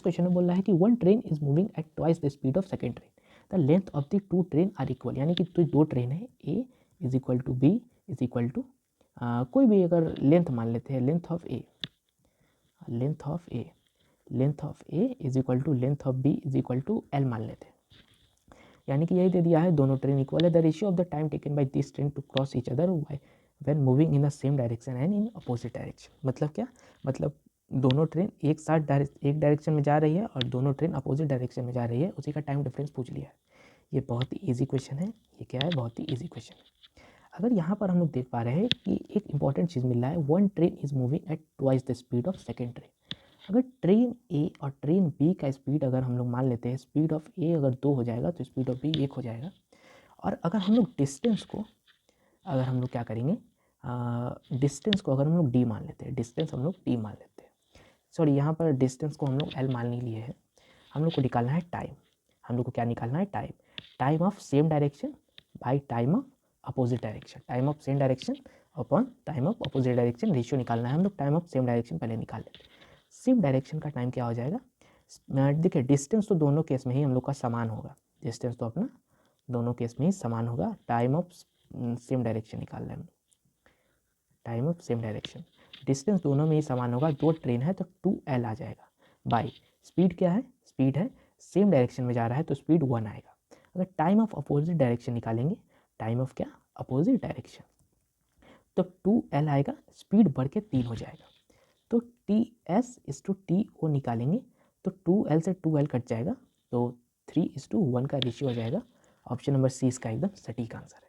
Question में बोल रहा है कि one train is moving at twice the speed of second train, the length of the two train are equal, यानी कि तो दो ट्रेन है, A is equal to B is equal to कोई भी अगर लेंथ मान लेते हैं, length of A is equal to length of B is equal to L मान लेते हैं, यानी कि यही दे दिया है, दोनों ट्रेन इक्वल है। The ratio of the time taken by this train to cross each other when moving in the same direction and in opposite direction. मतलब क्या, मतलब दोनों ट्रेन एक साथ एक डायरेक्शन में जा रही है और दोनों ट्रेन अपोजिट डायरेक्शन में जा रही है, उसी का टाइम डिफरेंस पूछ लिया है। ये बहुत ही ईजी क्वेश्चन है, ये क्या है, बहुत ही ईजी क्वेश्चन है। अगर यहाँ पर हम लोग देख पा रहे हैं कि एक इंपॉर्टेंट चीज़ मिल रहा है, one train is moving at twice the speed of second train. अगर ट्रेन ए और ट्रेन बी का स्पीड अगर हम लोग मान लेते हैं, स्पीड ऑफ ए अगर 2 हो जाएगा तो स्पीड ऑफ बी 1 हो जाएगा। और अगर हम लोग डिस्टेंस को, अगर हम लोग क्या करेंगे, डिस्टेंस को अगर हम लोग डी मान लेते हैं, डिस्टेंस हम लोग डी मान लेते हैं, सॉरी यहाँ पर डिस्टेंस को हम लोग एल मान नहीं लिए हैं, हम लोग को निकालना है टाइम। हम लोग को क्या निकालना है, time, time of same direction by time of opposite direction, time of same direction upon time of opposite direction, ratio निकालना है। हम लोग टाइम ऑफ सेम डायरेक्शन पहले निकाल लेते हैं। सेम डायरेक्शन का टाइम क्या हो जाएगा, देखिए डिस्टेंस तो दोनों केस में ही हम लोग का समान होगा, डिस्टेंस तो अपना दोनों केस में ही समान होगा। टाइम ऑफ सेम डायरेक्शन निकाल रहे हैं हम, time of same direction, distance दोनों में ही समान होगा, दो ट्रेन है तो 2L आ जाएगा, बाई स्पीड क्या है, स्पीड है सेम डायरेक्शन में जा रहा है तो स्पीड 1 आएगा। अगर टाइम ऑफ अपोजिट डायरेक्शन निकालेंगे, टाइम ऑफ क्या, अपोजिट डायरेक्शन, तो 2L आएगा, स्पीड बढ़ के 3 हो जाएगा। तो TS/TO निकालेंगे तो 2L से 2L कट जाएगा, तो 3:1 का रेशियो हो जाएगा। ऑप्शन नंबर सी इसका एकदम सटीक आंसर है।